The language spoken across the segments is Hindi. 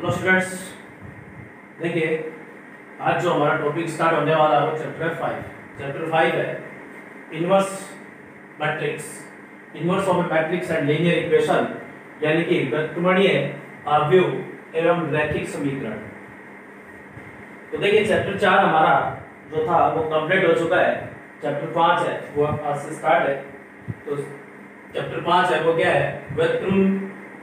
हेलो स्टूडेंट्स, देखिए आज जो हमारा टॉपिक स्टार्ट होने वाला है वो चैप्टर 5 है inverse matrix. Inverse of A matrix and linear equation, यानी कि व्युत्क्रमणीय आव्यूह एवं रैखिक समीकरण। तो देखिए चैप्टर 4 हमारा जो था वो कंप्लीट हो चुका है। चैप्टर 5 है वो आज से स्टार्ट है। तो चैप्टर 5 है वो क्या है? व्युत्क्रम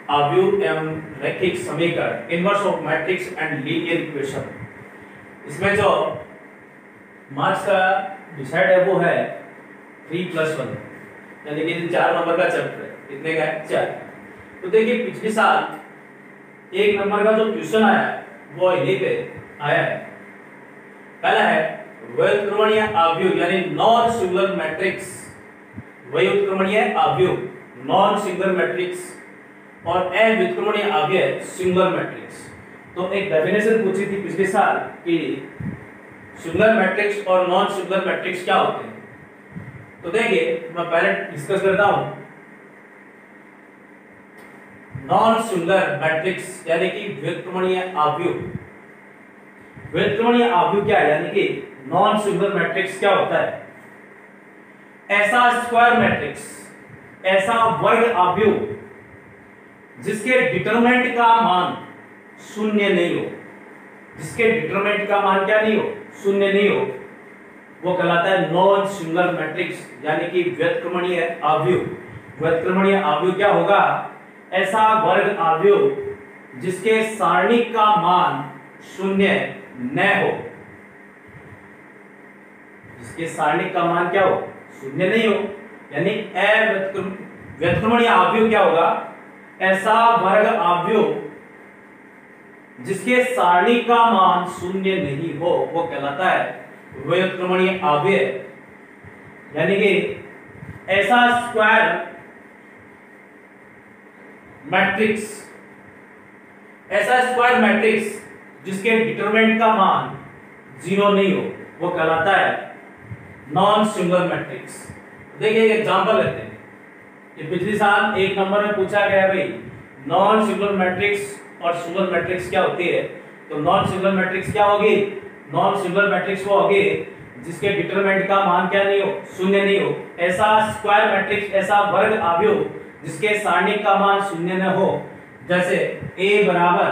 आव्यूह एवं रैखिक समीकरण, inverse of matrix and linear equation. इसमें जो मार्क्स का डिसाइड है वो है 3+1, यानी कि 4 नंबर का चैप्टर है। कितने का है? 4। तो देखिए पिछले साल 1 नंबर का जो क्वेश्चन आया है वो यहीं पे आया है। पहला है व्युत्क्रमणीय आव्यूह यानी नॉन सिंगुलर मैट्रिक्स, व्युत्क्रमणीय आव्यूह नॉन सिंगुलर मैट्रिक्स और अव्युत्क्रमणीय आव्यूह सिंगुलर मैट्रिक्स। तो एक डेफिनेशन पूछी थी पिछले साल कि सिंगुलर मैट्रिक्स और नॉन सिंगुलर मैट्रिक्स क्या होते हैं। तो देखिए मैं पहले डिस्कस करता हूं। नॉन सिंगुलर मैट्रिक्स यानी कि व्युत्क्रमणीय आव्यूह। व्युत्क्रमणीय आव्यूह क्या है, यानी कि नॉन सिंगुलर मैट्रिक्स क्या होता है? ऐसा स्क्वायर मैट्रिक्स, ऐसा वर्ग आव्यूह जिसके डिटरमिनेंट का मान शून्य नहीं हो, जिसके डिटरमिनेंट का मान क्या नहीं हो? शून्य नहीं हो, वो कहलाता है नॉन सिंगुलर मैट्रिक्स यानी कि व्युत्क्रमणीय आव्यूह। व्युत्क्रमणीय आव्यूह क्या होगा? ऐसा वर्ग आव्यूह जिसके सारणिक का मान शून्य न हो, जिसके सारणिक का मान क्या हो? शून्य नहीं हो, यानी व्युत्क्रमणीय आव्यूह क्या होगा? ऐसा वर्ग आव्यूह जिसके सारणिक का मान शून्य नहीं हो, वो कहलाता है व्युत्क्रमणीय आव्यूह। यानी कि ऐसा स्क्वायर मैट्रिक्स, ऐसा स्क्वायर मैट्रिक्स जिसके डिटरमिनेंट का मान 0 नहीं हो, वो कहलाता है नॉन सिंगुलर मैट्रिक्स। देखिए एक एग्जांपल लेते हैं। ये पिछले साल 1 नंबर में पूछा गया है भाई नॉन सिंगुलर मैट्रिक्स और सिंगुलर मैट्रिक्स क्या होती है। तो नॉन सिंगुलर मैट्रिक्स क्या होगी? नॉन सिंगुलर मैट्रिक्स वो होगी जिसके डिटरमिनेंट का मान क्या नहीं हो? शून्य नहीं हो। ऐसा स्क्वायर मैट्रिक्स, ऐसा वर्ग आव्यूह जिसके सारणिक का मान शून्य न हो, जैसे a बराबर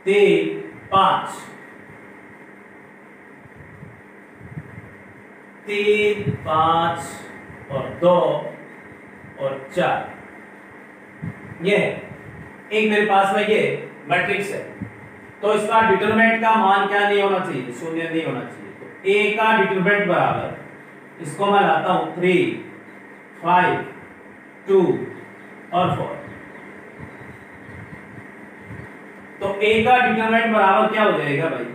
3, 5, 3, 5 और 2 और 4। ये है एक मेरे पास में ये मैट्रिक्स है। तो इसका डिटरमिनेंट का मान क्या नहीं होना चाहिए? शून्य नहीं होना चाहिए। तो a का डिटरमिनेंट बराबर, इसको मैं लाता हूं 3, 5, 2 और 4। तो a का डिटरमिनेंट बराबर क्या हो जाएगा भाई?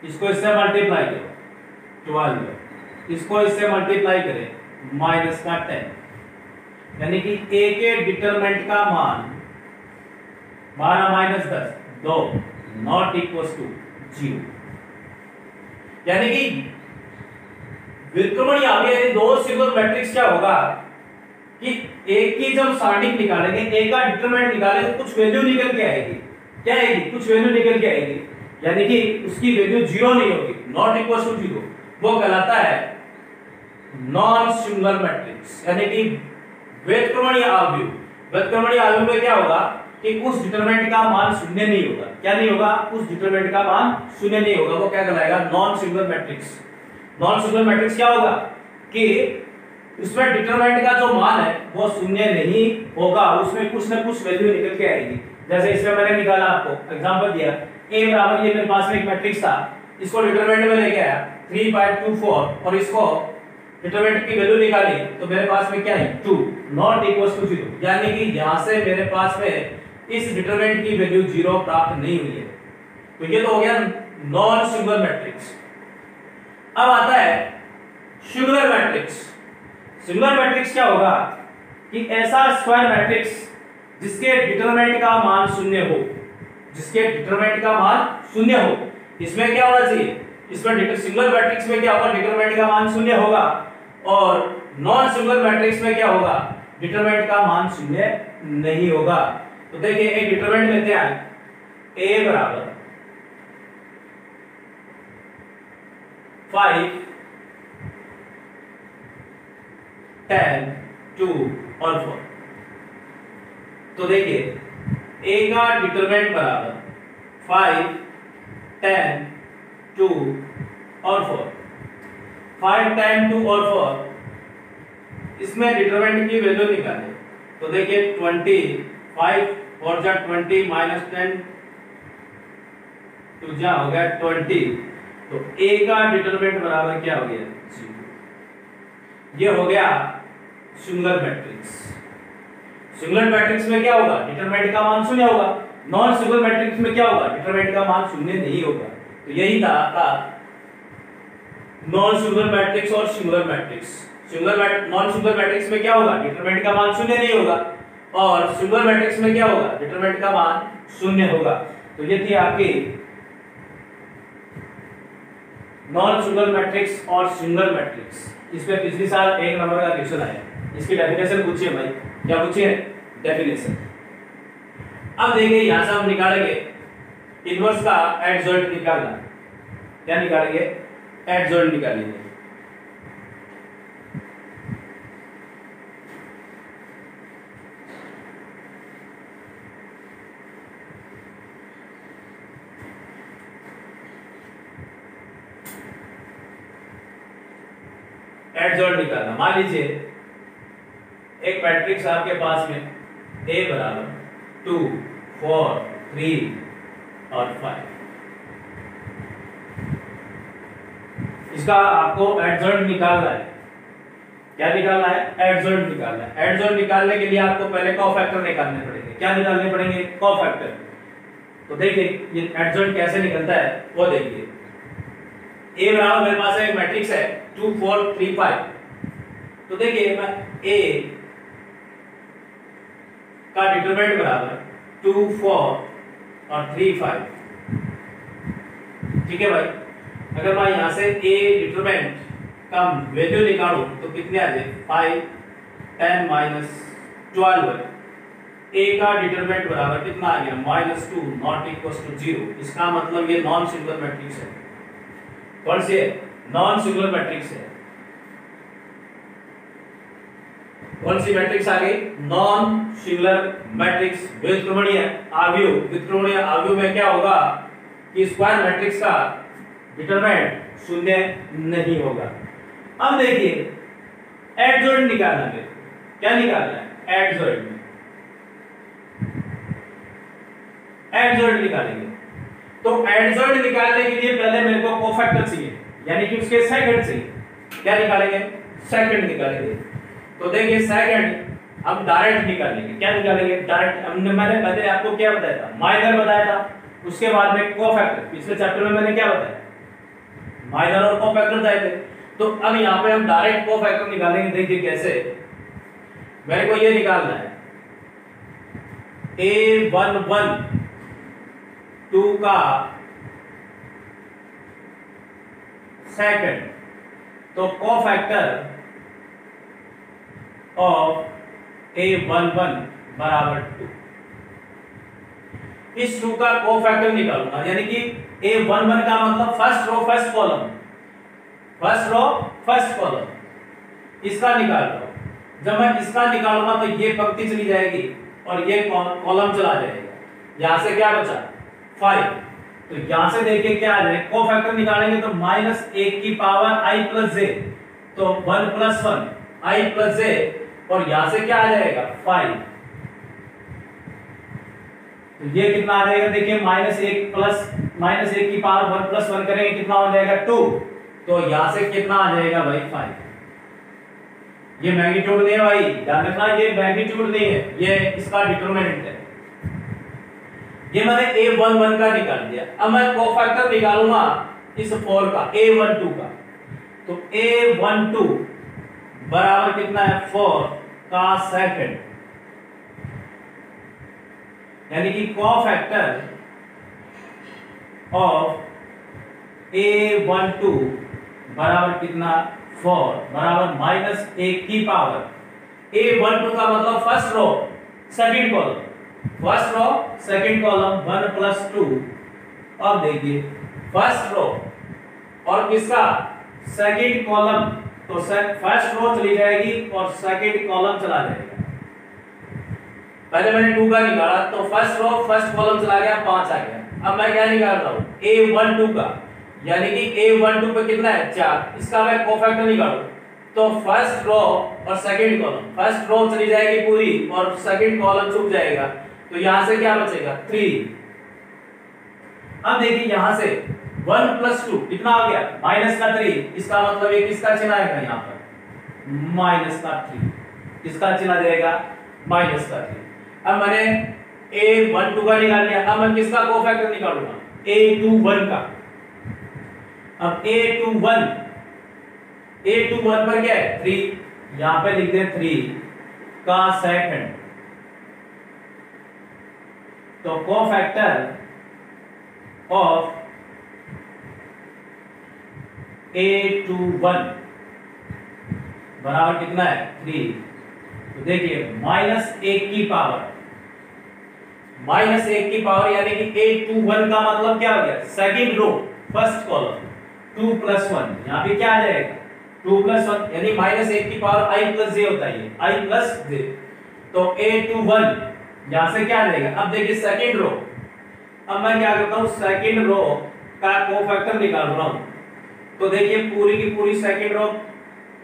इसको इससे मल्टीप्लाई करो 12, इसको इससे मल्टीप्लाई करें -10, यानी कि a के डिटरमिनेंट का मान 12 - 10 2 नॉट इक्वल्स टू 0। यानी कि व्युत्क्रमणीय आव्यूह दो सिंगुलर मैट्रिक्स क्या होगा कि एक की जब सारणिक निकालेंगे, एक का डिटरमिनेंट निकालेंगे तो कुछ वैल्यू निकल के आएगी। क्या आएगी? कुछ वैल्यू निकल के आएगी, यानी कि उसकी वैल्यू 0 नहीं होगी, नॉट इक्वल्स टू 0। वो कहलाता है नॉन सिंगुलर मैट्रिक्स, यानी कि व्युत्क्रमणीय आव्यूह। व्युत्क्रमणीय आव्यूह में क्या होगा कि उस डिटरमिनेंट का मान शून्य नहीं होगा। क्या नहीं होगा? उस डिटरमिनेंट का मान शून्य नहीं होगा। वो क्या कहलाएगा? Non singular matrix. Non singular matrix क्या होगा कि उसमें डिटरमिनेंट का जो मान है वो शून्य नहीं होगा, उसमें कुछ ना कुछ वैल्यू निकल के आएगी। जैसे इसमें मैंने निकाला, आपको एग्जांपल दिया, a बराबर, ये मेरे पास में एक मैट्रिक्स था, इसको डिटरमिनेंट में लेके आया 3, 5, 2, 4 और इसको डिटरमिनेंट की वैल्यू निकाली तो मेरे पास में क्या है? 2 नॉट इक्वल्स टू 0। यानी कि यहां से मेरे पास में इस डिटरमिनेंट की वैल्यू 0 प्राप्त नहीं हुई है। तो ये तो हो गया नॉन सिंगुलर मैट्रिक्स। अब आता है सिंगुलर मैट्रिक्स। सिंगुलर मैट्रिक्स क्या होगा कि ऐसा स्क्वायर मैट्रिक्स जिसके डिटरमिनेंट का मान शून्य हो, जिसके डिटरमिनेंट का मान शून्य हो। इसमें क्या होना चाहिए? इसमें सिंगुलर मैट्रिक्स में क्या होगा? डिटरमिनेंट का मान शून्य होगा, और नॉन सिंगुलर मैट्रिक्स में क्या होगा? डिटरमिनेंट का मान शून्य नहीं होगा। तो देखिए एक डिटरमिनेंट लेते हैं, a बराबर 5, 10, 2 और 4। तो देखिए a का डिटरमिनेंट बराबर 5, 10, 2 और 4। 5, 10, 2 और 4, इसमें डिटरमिनेंट की वैल्यू निकालें। तो देखिए 25 और जा 20 माइनस 10 तो जा हो गया 20। तो a का डिटरमिनेंट बराबर क्या हो गया? 0। ये हो गया सिंगुलर मैट्रिक्स। सिंगुलर मैट्रिक्स में क्या होगा? डिटरमिनेंट का मान 0 होगा। नॉन सिंगुलर मैट्रिक्स में क्या होगा? डिटरमिनेंट का मान 0 नहीं होगा। तो यही था आपका नॉन सिंगुलर मैट्रिक्स और singular matrix. Non singular matrix में क्या होगा? डिटरमिनेंट का मान 0 नहीं होगा, और सिंगुलर मैट्रिक्स में क्या होगा? डिटरमिनेंट का मान 0 होगा। तो ये थी आपकी नॉन सिंगुलर मैट्रिक्स और सिंगुलर मैट्रिक्स। इस पे पिछले साल 1 नंबर का क्वेश्चन आया, इसकी डेफिनेशन पूछिए भाई। क्या पूछिए? डेफिनेशन। अब देखिए यहां से हम निकालेंगे इनवर्स का एडजॉइंट निकालना। क्या निकालेंगे? एडजॉइंट निकालेंगे। एडजॉइंट निकालना। मान लीजिए एक मैट्रिक्स आपके पास में a बराबर 2, 4, 3 और 5। इसका आपको एडजॉइंट निकालना है। क्या निकालना है? एडजॉइंट निकालना है। एडजॉइंट निकालने के लिए आपको पहले कोफैक्टर निकालने पड़ेंगे। क्या निकालने पड़ेंगे? कोफैक्टर। तो देखिए ये एडजॉइंट कैसे निकलता है वो देखिए। a बराबर मेरे पास एक मैट्रिक्स है 2, 4, 3, 5। तो देखिए मैं a का डिटरमिनेंट बराबर 2, 4 और 3, 5। ठीक है भाई। अगर मैं यहां से a डिटरमिनेंट का वैल्यू निकालूं तो कितने आ जाए? 5, 10 माइनस 12 है। a का डिटरमिनेंट बराबर कितना आ गया? -2 नॉट इक्वल टू 0। इसका मतलब ये नॉन सिंगुलर मैट्रिक्स है। कौन सी है? नॉन सिंगुलर मैट्रिक्स है। कौन सी मैट्रिक्स आ गई? नॉन सिंगुलर मैट्रिक्स विद त्रिकोणीय आव्यूह। विद त्रिकोणीय आव्यूह में क्या होगा कि स्क्वायर मैट्रिक्स का डिटरमिनेंट 0 नहीं होगा। अब देखिए एडजॉइंट निकालना है। क्या निकालना है? एडजॉइंट। एडजॉइंट निकालेंगे तो एडजॉइंट निकालने के लिए पहले मेरे को कोफैक्टर चाहिए, यानी कि उसके सेकंड चाहिए। क्या निकालेंगे? सेकंड निकालेंगे। तो देखिए सेकंड हम डायरेक्ट निकालेंगे। क्या निकालेंगे? डायरेक्ट। मैंने आपको क्या बताया था? माइनर बताया था। उसके बाद में कोफैक्टर। पिछले चैप्टर में मैंने क्या बताया? माइनर और कोफैक्टर बताए थे। तो अब यहाँ पे हम डायरेक्ट कोफैक्टर निकालेंगे। देखिए कैसे। मेरे को ये निकालना है A11 2 का सेकंड। तो कोफैक्टर ऑफ A11 बराबर 2। इस 2 का कोफैक्टर निकालूंगा, यानी कि A11 का मतलब first row first column. First row first column इसका निकाल रहा हूं। जब मैं इसका निकालूंगा तो ये पंक्ति चली जाएगी और ये कॉलम चला जाएगा। यहां से क्या बचा? 5। तो यहां से देखिए क्या आ जाएगा? कोफैक्टर निकालेंगे तो -1 की पावर i प्लस j। तो 1 + 1 i प्लस j, और यहां से क्या आ जाएगा? 5। तो ये कितना आ जाएगा? देखिए -1 की पावर 1 + 1 करेंगे कितना हो जाएगा? 2। तो यहां से कितना आ जाएगा भाई? 5। ये मैग्नीट्यूड नहीं है भाई, ध्यान रखना, ये मैग्नीट्यूड नहीं है, ये इसका डिटरमिनेंट है। ये मैंने A11 का निकाल दिया। अब मैं कोफैक्टर निकालूंगा इस 4 का, A12 का। तो A12 बराबर कितना है? 4 का सेकंड, यानी कि कोफैक्टर ऑफ A12 बराबर कितना? 4 बराबर -1 की पावर। A12 का मतलब first row second column, first row second column 1 plus 2। अब देखिए फर्स्ट रो और किसका सेकंड कॉलम, तो फर्स्ट रो चली जाएगी और सेकंड कॉलम चला जाएगा। पहले मैंने 2 का निकाला तो फर्स्ट रो फर्स्ट कॉलम चला गया 5 आ गया। अब मैं क्या निकाल रहा हूं a12 का, यानी कि a12 पे कितना है 4, इसका मैं कोफैक्टर निकालूं तो फर्स्ट रो और सेकंड कॉलम, फर्स्ट रो चली जाएगी पूरी और सेकंड कॉलम छूट जाएगा, तो यहां से क्या बचेगा 3। अब देखिए यहां से 1 प्लस 2 कितना आ गया माइनस का 3, इसका मतलब ये किसका चिन्ह आएगा यहां पर माइनस का 3, किसका चिन्ह आ जाएगा माइनस का 3। अब मैंने a12 का निकाल लिया, अब मैं किसका कोफैक्टर निकालूंगा a21 का। अब a21 पर क्या है 3, यहां पे लिख दे 3 का सेकंड, तो कोफैक्टर ऑफ a21 बराबर कितना है 3। तो देखिए -1 की पावर, -1 की पावर यानी कि a21 का मतलब क्या हो गया second row first column 2 plus 1, यहाँ पे क्या आ जाएगा 2 प्लस 1 यानी -1 की पावर i प्लस j होता है, i प्लस j। तो a21 यहां से क्या आ जाएगा। अब देखिए सेकंड रो, अब मैं क्या करता हूं सेकंड रो का कोफैक्टर निकाल रहा हूं, तो देखिए पूरी की पूरी सेकंड रो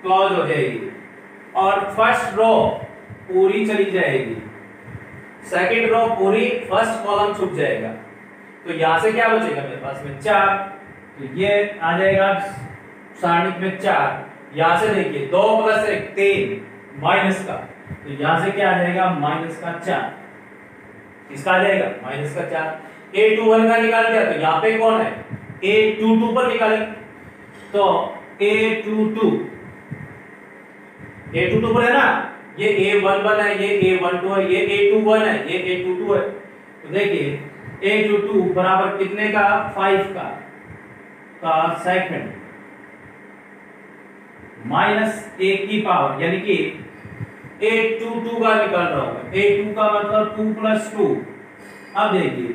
क्लोज हो जाएगी और फर्स्ट रो पूरी चली जाएगी, सेकंड रो पूरी फर्स्ट कॉलम छूट जाएगा, तो यहां से क्या बचेगा मेरे पास में 4, तो ये आ जाएगा सारणिक में 4। यहां से देखिए 2 प्लस 1 3 माइनस का, तो यहां से क्या आ जाएगा माइनस का 4, किसका आ जाएगा माइनस का 4। a21 का निकाल दिया तो यहां पे कौन है a22 पर निकालेंगे, तो a22 पर है ना, ये a11 है, ये a12 है, ये a21 है, ये a22 है, तो देखिए a22 बराबर कितने का 5 का सेकंड -1 की पावर, यानी कि a22 का निकाल रहा हूं, a2 का मतलब 2 प्लस 2। अब देखिए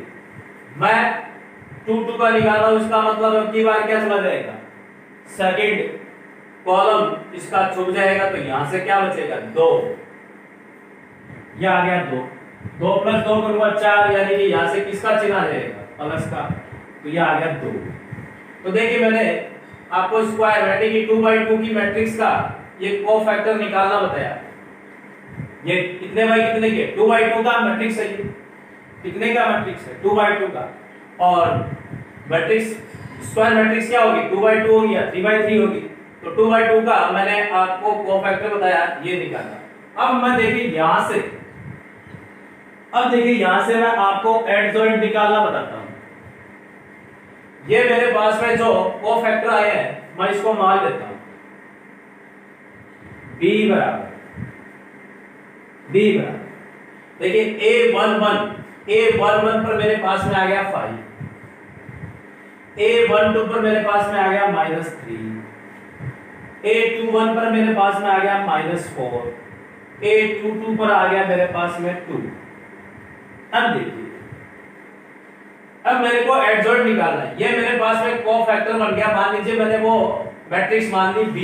मैं 2 का निकाल रहा हूं, इसका मतलब अब की बार क्या चला जाएगा सेकंड कॉलम इसका छूट जाएगा, तो यहां से क्या बचेगा 2, यह आ गया 2 प्लस 2 करूंगा 4, यानी कि यहां से किसका चिन्ह आ जाएगा प्लस का, तो यह आ गया 2। तो देखिए मैंने आपको स्क्वायर यानी कि 2/2 की मैट्रिक्स का ये कोफैक्टर निकालना बताया, ये कितने बाई कितने के 2/2 का मैट्रिक्स है, ये कितने का मैट्रिक्स है 2/2 का, और मैट्रिक्स स्क्वायर मैट्रिक्स क्या होगी 2/2 होगी या 3/3 होगी, तो 2/2 का मैंने आपको कोफैक्टर बताया ये निकाला। अब मैं देखिए यहां से, अब देखिए यहां से मैं आपको एडजॉइंट निकालना बताता हूं। ये मेरे पास में जो कोफैक्टर आए हैं मैं इसको मान लेता हूं b बराबर देखिए a11 पर मेरे पास में आ गया 5, a12 पर मेरे पास में आ गया -3, a21 पर मेरे पास में आ गया -4, a22 पर आ गया मेरे पास में 2। अब देखिए अब मेरे को एडजॉइंट निकालना है, ये मेरे पास में कोफैक्टर बन गया, मान लीजिए मैंने वो मैट्रिक्स मान ली b,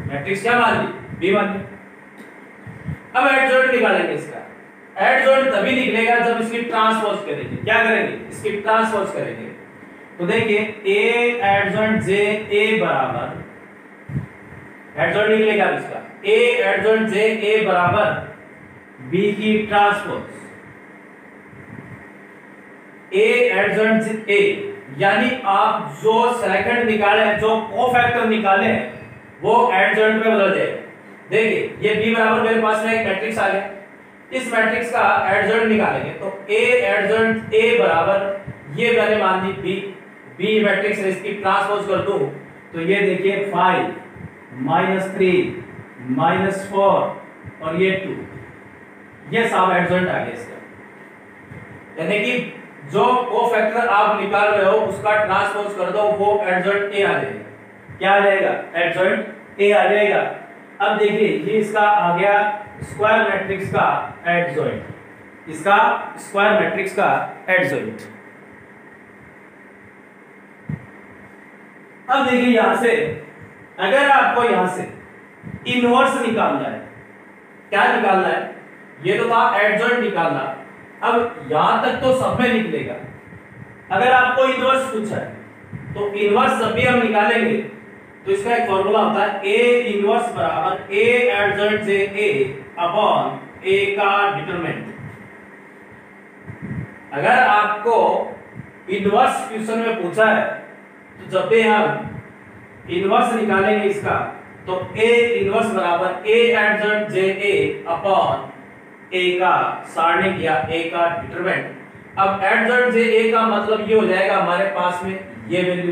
मैट्रिक्स क्या मान ली b मान ली। अब एडजॉइंट निकालेंगे, इसका एडजॉइंट तभी निकलेगा जब इसकी ट्रांसपोज करेंगे। क्या करेंगे इसकी ट्रांसपोज करेंगे, तो देखिए a एडजॉइंट j a बराबर एडजॉइंट निकलेगा इसका a एडजॉइंट j a बराबर b की ट्रांसपोज a एडजॉइंट a, यानी आप जो सेकंड निकाले जो कोफैक्टर निकाले वो एडजॉइंट में बदल जाएगा। देखिए ये b बराबर मेरे पास में एक मैट्रिक्स आ गया, इस मैट्रिक्स का एडजॉइंट निकालेंगे तो a एडजॉइंट a बराबर ये मैंने मान ली b मैट्रिक्स है, इसकी ट्रांसपोज कर दूं तो ये देखिए 5 -3 -4 और ये 2, ये सब एडजॉइंट आ गया इसका, यानी कि जो कोफैक्टर आप निकाल रहे हो उसका ट्रांसपोज कर दो वो एडजॉइंट a आ जाएगा। क्या आ जाएगा एडजॉइंट a आ जाएगा। अब देखिए ये इसका आ गया स्क्वायर मैट्रिक्स का एडजॉइंट, इसका स्क्वायर मैट्रिक्स का एडजॉइंट। अब देखिए यहां से अगर आपको यहां से इनवर्स निकालना है, क्या निकालना है, ये तो था एडजॉइंट निकालना। अब यहां तक तो सब में निकलेगा। अगर आपको इनवर्स पूछा है तो इनवर्स जब भी हम निकालेंगे तो इसका एक फॉर्मूला होता है ए इनवर्स बराबर ए एडजॉइंट जे ए अपॉन ए का डिटरमिनेंट। अगर आपको इनवर्स क्वेश्चन में पूछा है तो जब भी हम इनवर्स निकालेंगे इसका तो ए इनवर्स बराबर ए एडजॉइंट जे ए अपॉन ए का सारणिक या ए का डिटरमिनेंट। अब एडजॉइंट जे ए का मतलब ये हो जाएगा हमारे पास में ये वैल्यू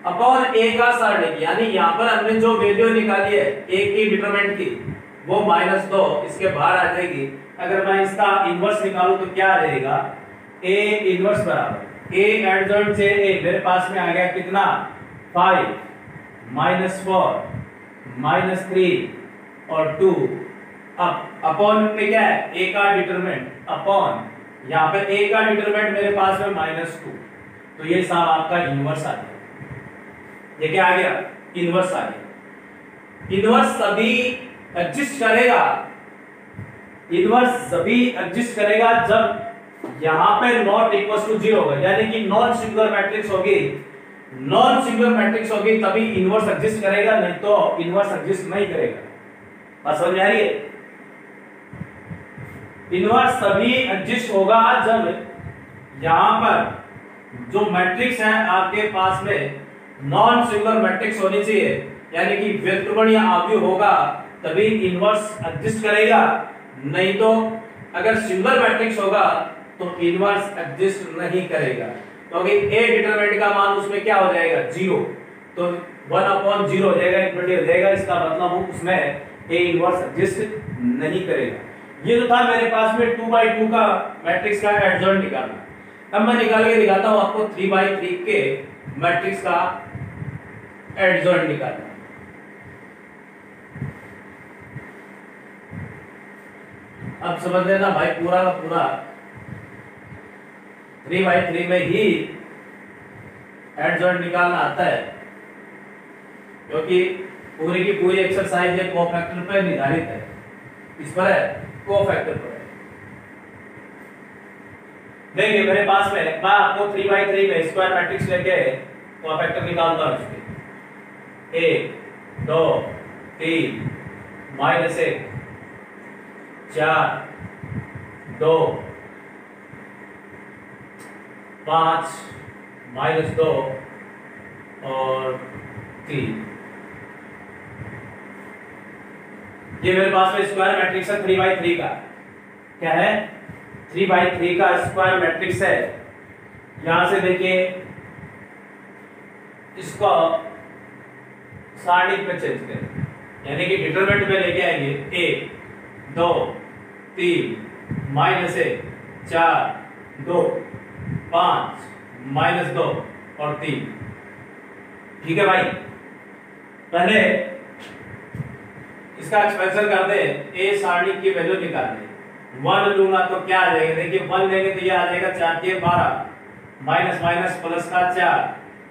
अपॉन ए का सारणिक, यानी यहां पर हमने जो वैल्यू निकाली है ए की डिटरमिनेंट की वो -2 इसके बाहर आ जाएगी। अगर मैं इसका इनवर्स निकालूं तो क्या आ जाएगा, ए इनवर्स बराबर ए एडजॉइंट जे ए मेरे पास में आ गया कितना 5 -4 -3 और 2। अब अपॉन में क्या है ए का डिटरमिनेंट अपॉन यहाँ पे ए का डिटरमिनेंट मेरे पास में -2, तो ये साहब आपका इनवर्स आ गया। ये क्या आ गया, इनवर्स आ गया। इनवर्स तभी एग्जिस्ट करेगा, इनवर्स तभी एग्जिस्ट करेगा जब यहाँ पे नॉट इक्वल टू 0 होगा, यानी कि नॉन सिंगुलर मैट्रिक्स होगी। नॉन सिंगुलर मैट्रिक्स होगी तभी इनवर्स एग्जिस्ट करेगा, नहीं तो इनवर्स एग्जिस्ट नहीं करेगा। बात समझ आ रही है? इनवर्स तभी एग्जिस्ट होगा जब यहां पर जो मैट्रिक्स है आपके पास में नॉन सिंगुलर मैट्रिक्स होनी चाहिए, यानी कि व्युत्क्रमण या अवयव होगा तभी इनवर्स एग्जिस्ट करेगा, नहीं तो अगर सिंगुलर मैट्रिक्स होगा तो इनवर्स एग्जिस्ट नहीं करेगा। क्योंकि ए डिटरमिनेंट का मान उसमें क्या हो जाएगा 0, तो 1/0 हो जाएगा, इनवर्स हो जाएगा। इसका मतलब उसमें ए इनवर्स एग्जिस्ट नहीं करेगा। ये तो था मेरे पास में 2/2 का मैट्रिक्स का एडजॉइंट निकालना। अब मैं निकाल के दिखाता हूं आपको 3/3 के मैट्रिक्स का एडजॉइंट निकालना। अब समझ लेना भाई, पूरा का पूरा 3/3 में ही एडजॉइंट निकालना आता है, क्योंकि पूरी की पूरी एक्सरसाइज एक कोफैक्टर पर निर्धारित है। इस पर है कोफैक्टर पर। देखिए मेरे पास में मैं आपको 3/3 में स्क्वायर मैट्रिक्स लेके कोफैक्टर निकालता हूं। इसके 1 2 3 -1 4 2 5 -2 और 3। ये मेरे पास में स्क्वायर मैट्रिक्स है 3/3 का। क्या है 3/3 का स्क्वायर मैट्रिक्स है। यहां से देखिए इसको सारणिक में चेंज करें, यानी कि डिटरमिनेंट में लेके आएंगे 1 2 3 -1 4 2 5 -2 और 3। ठीक है भाई, पहले इसका एक्सपेंशन कर दे, ए सारणी की वैल्यू निकालनी। 1 लूंगा तो क्या आ जाएगा, देखिए 1 लेंगे तो ये आ जाएगा 4 के 12 माइनस माइनस प्लस का 4,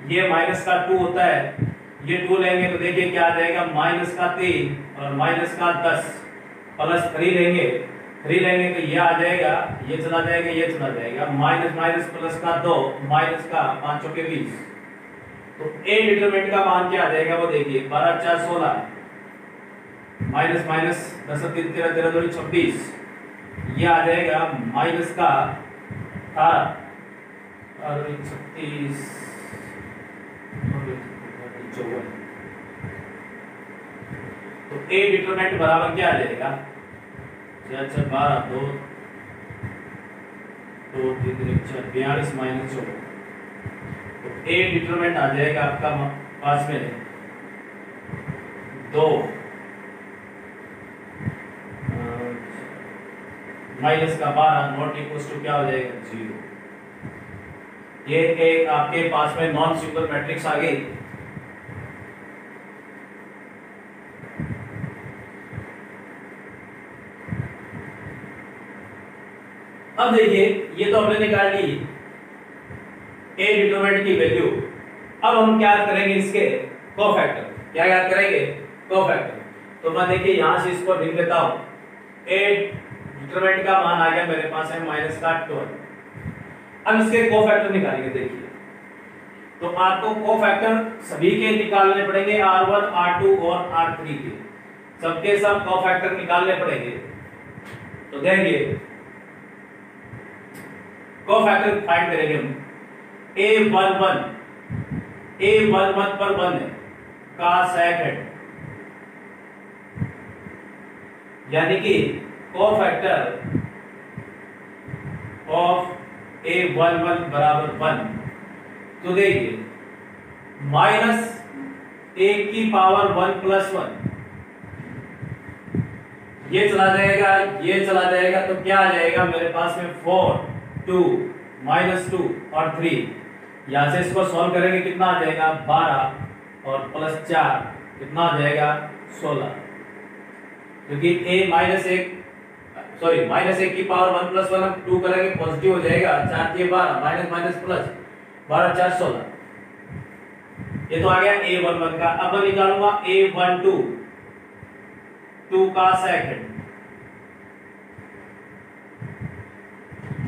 ये माइनस का 2 होता है, ये 2 लेंगे तो देखिए क्या आ जाएगा माइनस का 3 और माइनस का 10 प्लस 3 लेंगे, 3 लेंगे तो ये आ जाएगा, ये चला जाएगा, ये चला जाएगा, माइनस माइनस प्लस का 2 माइनस का 5 चौके 20। तो ए डिटरमिनेंट का मान क्या आ जाएगा वो देखिए 12 4 16 माइनस माइनस 10 3 13 13 2 26, ये आ जाएगा माइनस का 18 और 36 54। तो ए डिटरमिनेंट बराबर क्या आ जाएगा 4 4 12 2 2 3 3 4 42 माइनस 14। तो ए डिटरमिनेंट आ जाएगा आपका पास में 2 माइनस का 12 नॉट इक्वल्स टू क्या हो जाएगा 0। ये एक आपके पास में नॉन सिंगुलर मैट्रिक्स आ गई। अब देखिए ये तो हमने निकाल ली ए डिटरमिनेंट की वैल्यू। अब हम क्या करेंगे, इसके कोफैक्टर। क्या याद करेंगे, कोफैक्टर। तो मैं देखिए यहां से इसको लिख देता हूं। ए डिटरमिनेंट का मान आ गया मेरे पास है -12। अब इसके कोफैक्टर निकालेंगे। देखिए तो आपको कोफैक्टर सभी के निकालने पड़ेंगे, R1 R2 और R3 के, सबके सब कोफैक्टर निकालने पड़ेंगे। तो देखिए कोफैक्टर फाइंड करेंगे हम। A11 पर 1 है का सेकंड, यानी कि कोफैक्टर ऑफ A11 बराबर 1। तो देखिए -1 की पावर 1 + 1 ये चला जाएगा, ये चला जाएगा, तो क्या आ जाएगा मेरे पास में 4 2 -2 और 3। यहां से इसको सॉल्व करेंगे, कितना आ जाएगा 12 और +4 कितना आ जाएगा 16। क्योंकि -1 की पावर 1 + 1 हम 2 करेंगे पॉजिटिव हो जाएगा, 4 के 12 माइनस प्लस 12 4 16। ये तो आ गया A11 का। अब मैं निकालूंगा A12 2 का सेकंड,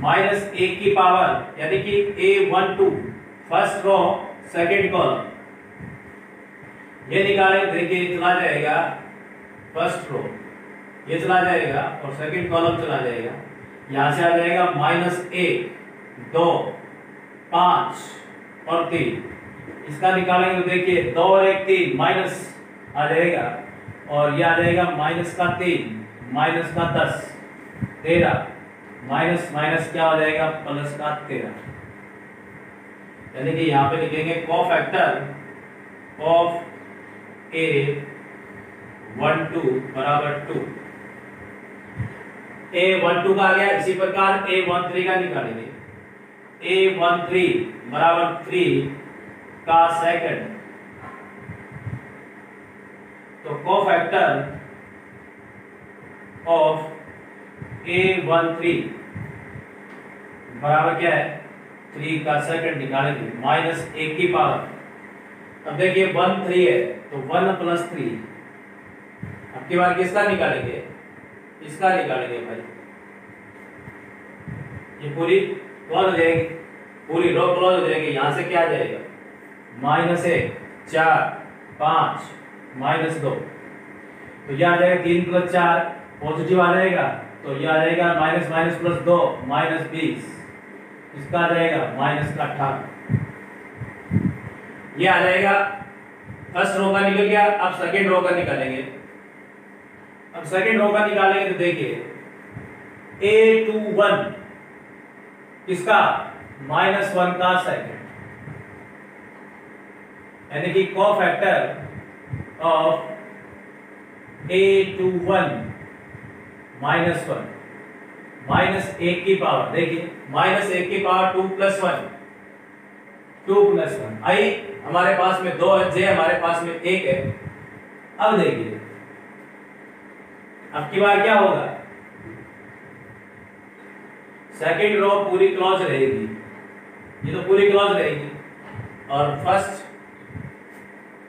-1 की पावर, यानी कि A12 first row second column, ये निकाले। देखिए चला जाएगा फर्स्ट रो, ये चला जाएगा और सेकंड कॉलम चला जाएगा। यहां से आ जाएगा -1 2 5 और 3। इसका निकालेंगे तो देखिए 2 और 1 3 माइनस आ जाएगा, और ये आ जाएगा -3 -10 13 माइनस माइनस क्या हो जाएगा +13। यानी कि यहाँ पे लिखेंगे कोफैक्टर ऑफ A12 बराबर 2। A12 का आ गया। इसी प्रकार A13 का निकालेंगे। A13 बराबर 3 का सेकंड, तो कोफैक्टर ऑफ A13 बराबर क्या है 3 का सेकंड निकालेंगे, -1 की पावर। अब देखिए 1 3 है तो 1 + 3। अब की बार किसका निकालेंगे, इसका निकालेंगे भाई। ये पूरी क्लोज हो जाएगी, पूरी रो क्लोज हो जाएगी। यहां से क्या आ जाएगा -1 4 5 -2, तो ये आ जाएगा 3 + 4 पॉजिटिव आ जाएगा, तो ये आ जाएगा -2 -20। इसका आ जाएगा -18। ये आ जाएगा फर्स्ट रो का निकल गया। अब सेकंड रो का निकालेंगे। अब सेकंड रो का निकालेंगे तो देखिए A21 किसका -1 का सेकंड, यानी कि कोफैक्टर ऑफ A21 -1 की पावर। देखिए -1 की पावर 2 + 1 2 + 1 आई। हमारे पास में 2 है, जे हमारे पास में 1 है। अब देखिए अब की बार क्या होगा, सेकंड रो पूरी क्लोज रहेगी, ये तो पूरी क्लोज रहेगी। और फर्स्ट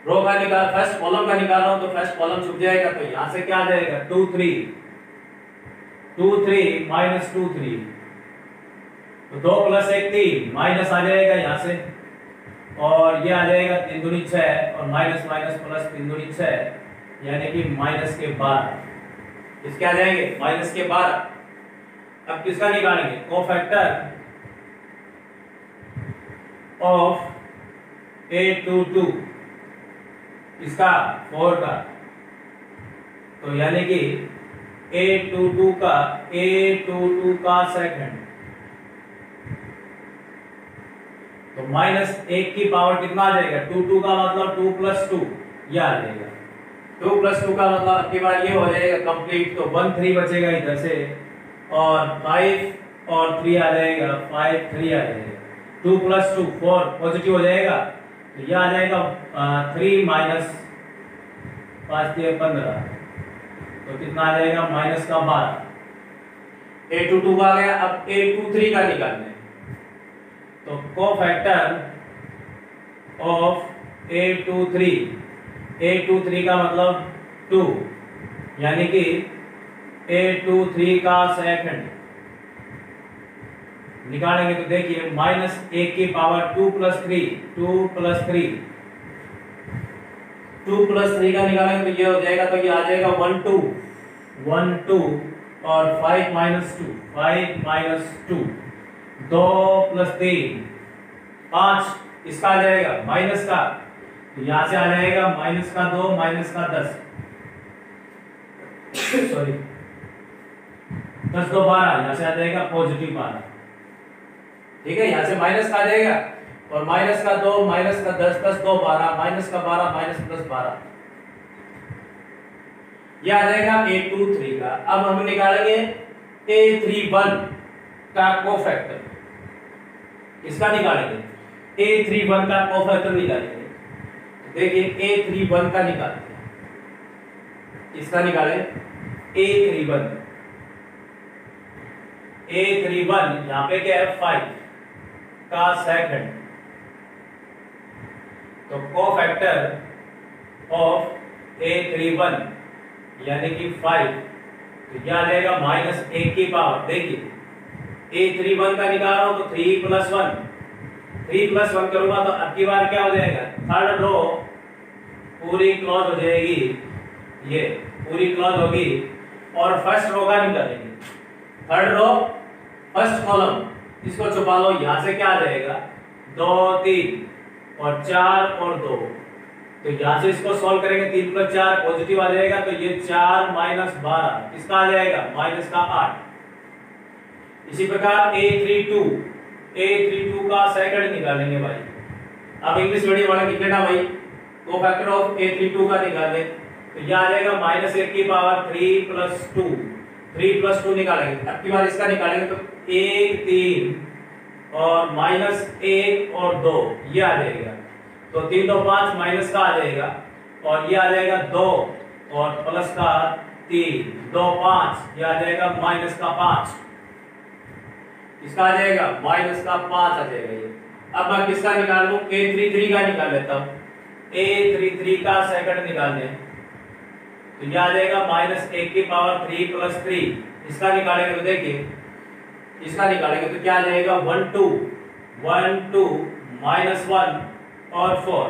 रो का निकाल, फर्स्ट कॉलम का निकाल रहा हूं तो फर्स्ट कॉलम छूट जाएगा, तो यहां से क्या आ जाएगा 2 3 -2 3, तो 2 + 1 3 माइनस आ जाएगा यहां से, और ये आ जाएगा 3 दूनी 6 और माइनस प्लस 3 दूनी 6, यानी कि -12। इसके आ जाएंगे -12। अब किसका निकालेंगे, कोफैक्टर ऑफ A22 इसका 4 का, तो यानी कि A22 का सेकंड, तो -1 की पावर कितना आ जाएगा 2 का मतलब 2 + 2 ये आ जाएगा। 2 + 2 का मतलब अब की बार ये हो जाएगा कंप्लीट, तो 1 3 बचेगा इधर से, और 5 और 3 आ जाएगा 5 3 आ जाएगा। 2 + 2 4 पॉजिटिव हो जाएगा, तो ये आ जाएगा 3 - 5 3 15, तो कितना आ जाएगा -12। a22 का आ गया। अब a23 का निकालना है, तो कोफैक्टर ऑफ a23 का मतलब 2, यानी कि a23 का सेकंड निकालेंगे तो देखिए माइनस 1 की पावर 2 प्लस 3 का निकालेंगे तो ये हो जाएगा, तो ये आ जाएगा 1 2 और 5 माइनस 2 2 प्लस 3 5, इसका आ जाएगा माइनस का, तो यहां से आ जाएगा माइनस का 2 माइनस का 10 सॉरी 10 2 12, यहां से आ जाएगा पॉजिटिव 12। ठीक है, यहां से माइनस का आ जाएगा और माइनस का 2 माइनस का 10 10 2 12 माइनस का 12 माइनस प्लस 12, ये आ जाएगा a23 का। अब हम निकालेंगे a31 का कोफैक्टर, इसका निकालेंगे a31 का कोफैक्टर निकालेंगे। देखिए a31 का निकालते हैं, इसका निकालें a31 यहां पे क्या है 5 का सेकंड, तो कोफैक्टर ऑफ a31 यानी कि 5, तो यह आ जाएगा माइनस 1 की पावर। देखिए a31 का निकाल रहा हूं तो 3 प्लस 1 करूंगा तो अब की बार क्या हो जाएगा, थर्ड रो पूरी क्लोज हो जाएगी, ये पूरी क्लोज होगी और फर्स्ट रो का निकालेंगे, थर्ड रो फर्स्ट कॉलम, इसको छुपा लो, यहां से क्या आ जाएगा 2 3 और 4 और 2, तो यहां से इसको सॉल्व करेंगे 3 प्लस 4 पॉजिटिव आ जाएगा, तो ये 4 माइनस 12 इसका आ जाएगा माइनस का 8। इसी प्रकार a32 का सेकंड निकालेंगे भाई। अब इंग्लिश मीडियम वाला कितने ना भाई, कोफैक्टर ऑफ a32 का निकालें तो यह आ जाएगा माइनस 1 की पावर 3 प्लस 2 निकालेंगे। अब की बार इसका निकालेंगे तो 1 3 और माइनस 1 और 2 ये आ जाएगा, तो 3 2 5 माइनस का आ जाएगा और ये आ जाएगा 2 और प्लस का 3 2 5, ये आ जाएगा माइनस का 5, इसका आ जाएगा माइनस का 5 आ जाएगा ये। अब मैं किसका निकाल लूं, a33 का निकाल लेता हूं, a33 का सेकंड निकालने तो ये आ जाएगा माइनस 1 की पावर 3 प्लस 3, इसका निकालेंगे तो देखिए इसका निकालेंगे तो क्या आ जाएगा 1 2 माइनस 1 और 4,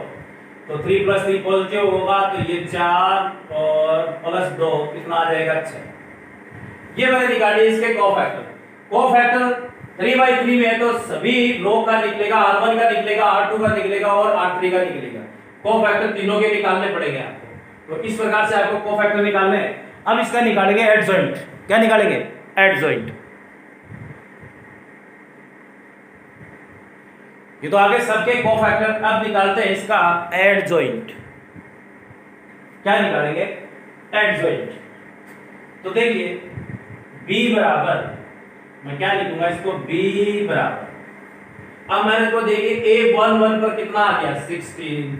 तो 3 प्लस 3 पॉजिटिव होगा तो ये 4 और प्लस 2 कितना आ जाएगा 6। ये मैंने निकाली इसके कोफैक्टर 3/3 में है तो सभी रो का निकलेगा, R1 का निकलेगा, R2 का निकलेगा और R3 का निकलेगा। कोफैक्टर तीनों के निकालने पड़ेंगे आपको, तो इस प्रकार से आपको कोफैक्टर निकालने हैं। अब इसका निकालेंगे एडजॉइंट, क्या निकालेंगे एडजॉइंट, ये तो आगे सबके कोफैक्टर। अब निकालते हैं इसका एडजॉइंट, क्या निकालेंगे एडजॉइंट, तो देखिए b बराबर, मैं क्या लिखूंगा इसको b बराबर, अब मैंने तो देखिए a11 पर कितना आ गया 16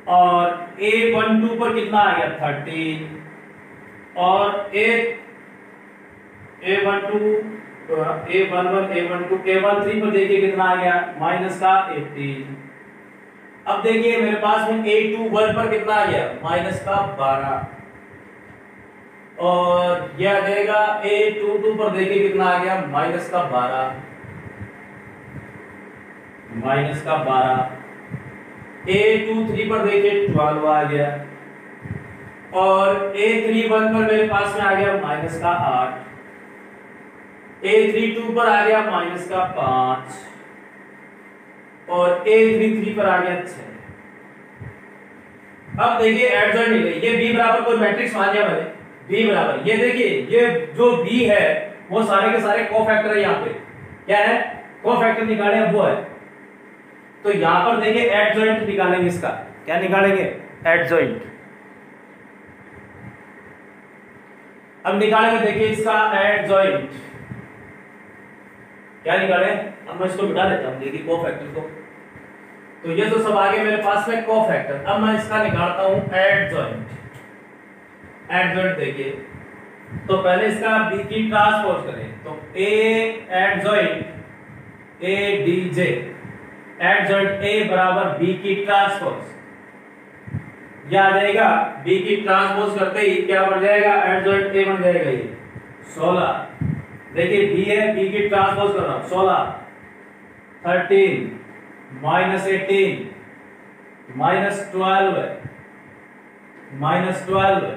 और a12 पर कितना आ गया 13 और a13 पर देखिए कितना आ गया माइनस का 18। अब देखिए मेरे पास में a21 पर कितना आ गया माइनस का 12 और यह आ जाएगा a22 पर देखिए कितना आ गया माइनस का 12 a23 पर देखिए 12 आ गया और a31 पर मेरे पास में आ गया माइनस का 8, a32 पर आ गया माइनस का 5 और a33 पर आ गया 6। अब देखिए एडजॉइंट निकले, ये b बराबर कोई मैट्रिक्स मान लिया मैंने, b बराबर, ये देखिए ये जो b है वो सारे के सारे कोफैक्टर है, यहाँ पे क्या है कोफैक्टर निकाले हैं वो है, तो यहां पर देखिए एडजॉइंट निकालेंगे, इसका क्या निकालेंगे एडजॉइंट। अब निकालेंगे देखिए इसका एडजॉइंट, क्या निकाले, अब मैं इसको मिटा देता हूं देखिए कोफैक्टर को, तो ये तो सब आगे मेरे पास में कोफैक्टर। अब मैं इसका निकालता हूं एडजॉइंट। एडजॉइंट देखिए तो पहले इसका बी की ट्रांसपोज करें, तो ए adjoint A D J, adjoint A बराबर बी की ट्रांसपोज, यह आ जाएगा बी की ट्रांसपोज करते ही क्या बन जाएगा, एडजॉइंट ए बन जाएगा ये 16। देखिए बी है, बी की ट्रांसपोज कर रहा हूं 16, 13 माइनस 18 माइनस 12 है, माइनस 12 है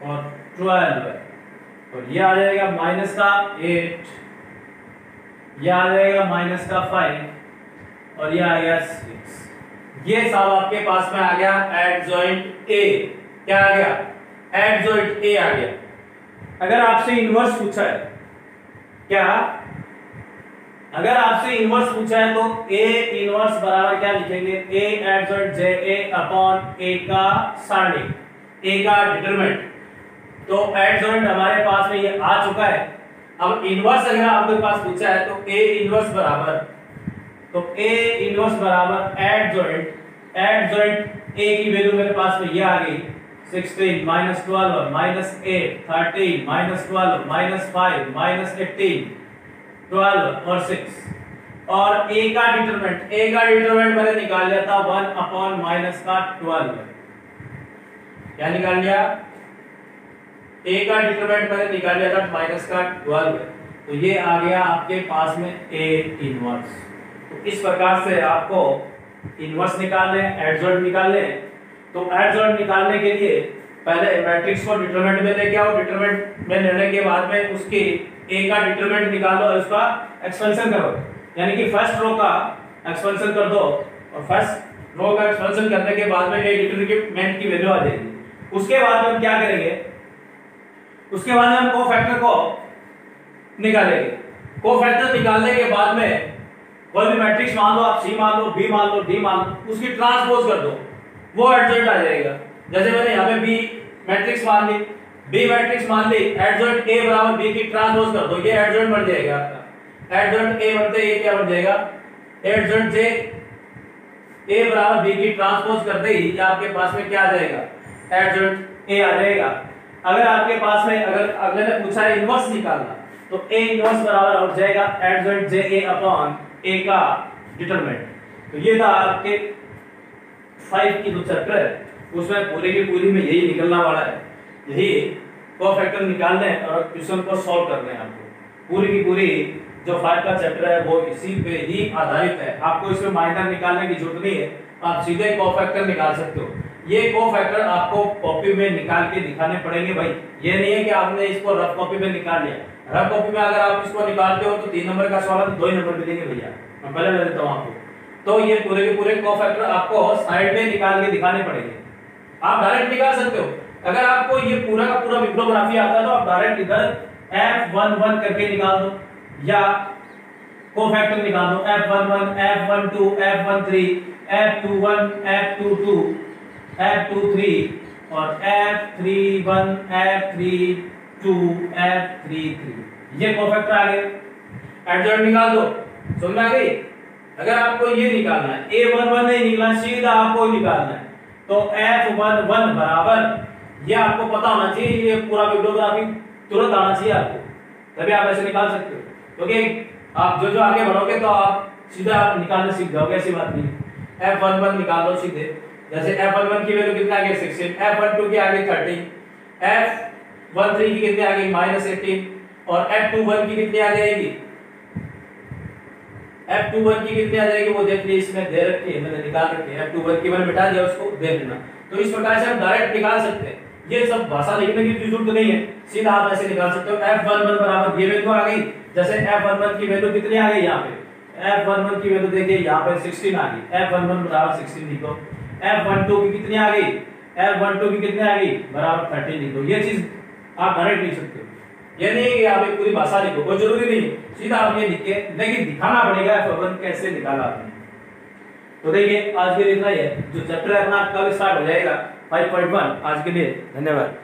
और 12 है, और ये आ जाएगा माइनस का 8, ये आ जाएगा माइनस का 5 और ये आ गया 6। ये सब आपके पास में आ गया एडजॉइंट ए। क्या आ गया, एडजॉइंट ए आ गया। अगर आपसे इनवर्स पूछा है, क्या अगर आपसे इनवर्स पूछा है तो ए इनवर्स बराबर क्या लिखेंगे, ए एडजॉइंट जे ए अपॉन ए का सारणी, ए का डिटरमिनेंट। तो एडजॉइंट हमारे पास में ये आ चुका है। अब इनवर्स अगर आपके पास पूछा है तो ए इनवर्स बराबर, तो ए इनवर्स बराबर एडजॉइंट ए की वैल्यू मेरे पास में ये आ गई 16 minus 12 minus 8 13 minus 12 minus 5 minus 18 12 और 6। और ए का डिटरमिनेंट मैंने निकाल लिया था 1 अपॉन माइनस का 12। क्या निकाल लिया, ए का डिटरमिनेंट मैंने निकाल लिया था माइनस का 12। तो ये आ गया आपके पास में ए इनवर्स। तो इस प्रकार से आपको इनवर्स निकाल लें, एडजॉइंट निकाल लें। तो एडजॉइंट निकालने के लिए पहले मैट्रिक्स को डिटरमिनेंट में लेके आओ, डिटरमिनेंट में लेने के बाद में उसकी ए का डिटरमिनेंट निकालो और उसका एक्सपेंशन करो, यानी कि फर्स्ट रो का एक्सपेंशन कर दो और फर्स्ट रो का एक्सपेंशन करने के बाद में ए डिटरमिनेंट की वैल्यू आ जाएगी। उसके बाद में हम क्या करेंगे, उसके बाद में हम कोफैक्टर को निकालेंगे। कोफैक्टर निकालने के बाद में कोई भी मैट्रिक्स मान लो, आप सी मान लो, बी मान लो, डी मान लो, उसकी ट्रांसपोज कर दो, वो एडजॉइंट आ जाएगा। जैसे मैंने यहाँ पे बी मैट्रिक्स मान ली, बी मैट्रिक्स मान ली, एडजॉइंट ए बराबर बी की ट्रांसपोज कर दो, ये एडजॉइंट बन जाएगा आपका। एडजॉइंट ए बनते ये क्या बन जाएगा, एडजॉइंट जे ए बराबर बी की ट्रांसपोज करते ही आपके पास में क्या आ जाएगा, एडजॉइंट ए आ जाएगा। अगर आपके पास में अगर अगले ने पूछा है इनवर्स निकालना, तो ए इनवर्स बराबर हो जाएगा एडजॉइंट जे ए अपॉन ए का डिटरमिनेंट। तो ये था आपके 5 की जो चैप्टर है उसमें पूरे की पूरी में यही निकलना वाला है, यही कोफैक्टर निकालने और क्वेश्चन को सॉल्व करने हैं आपको। पूरी की पूरी जो 5 का चैप्टर है वो इसी पे ही आधारित है। आपको इसमें माइनर निकालने की जरूरत नहीं है, आप सीधे कोफैक्टर निकाल सकते हो। ये कोफैक्टर आपको कॉपी में निकाल के दिखाने पड़ेंगे भाई, ये नहीं है कि आपने इसको रफ कॉपी में निकाल लिया। रफ कॉपी में अगर आप इसको निकालते हो तो 3 नंबर का सवाल है तो 2 ही नंबर मिलेंगे भैया, मैं पहले बता देता हूं आपको। तो ये पूरे के पूरे कोफैक्टर आपको साइड में निकाल के दिखाने पड़ेंगे, आप डायरेक्ट निकाल सकते हो। अगर आपको ये पूरा का पूरा बिब्लियोग्राफी आता है तो आप डायरेक्ट इधर F11 करके निकाल दो या कोफैक्टर निकाल दो, F11 F12 F13 F21 F22 F23 और F31 F32 F33, ये कोफैक्टर आ गए। एडजॉइंट निकाल दो, समझ में आ गई। अगर आपको ये निकालना है, A11 नहीं निकालना, सीधा आपको निकालना है, तो F11 बराबर, ये आपको पता होना चाहिए, ये पूरा बिब्लियोग्राफी तुरंत आना चाहिए आपको, तभी आप ऐसे निकाल सकते हो। क्योंकि आप जो आगे बढ़ोगे तो आप सीधा आप निकालना सीख जाओगे, ऐसी बात नहीं। F11 निकाल लो सीधे, जैसे F11 की वैल्यू कितना आ गई 16, F12 की आ गई 13, F13 की कितनी आ गई -18 और F21 की कितनी आ जाएगी, F21 की कितनी आ जाएगी वो देख लीजिए, इसमें दे रखी है, मैंने निकाल रखी है। F21 की मैंने मिटा दिया, उसको देख लेना। तो इस प्रकार से हम डायरेक्ट निकाल सकते हैं, ये सब भाषा लिखने की जरूरत नहीं है, सीधा आप ऐसे निकाल सकते हो। F11 बराबर ये वैल्यू आ गई, जैसे F11 की वैल्यू कितनी आ गई, यहाँ पे F11 की वैल्यू देखिए यहाँ पे 16 आ गई, F11 बराबर 16 लिखो। F12 की कितनी आ गई, F12 की कितनी आ गई बराबर 13 लिखो। ये चीज आप डायरेक्ट लिख सकते हो, ये नहीं कि आप एक पूरी भाषा लिखो, कोई जरूरी नहीं, सीधा आप ये लिख के, लेकिन दिखाना पड़ेगा F11 कैसे निकाला आपने। तो देखिए आज के लिए इतना ही है, जो चैप्टर है अपना कल स्टार्ट हो जाएगा 5.1। आज के लिए धन्यवाद।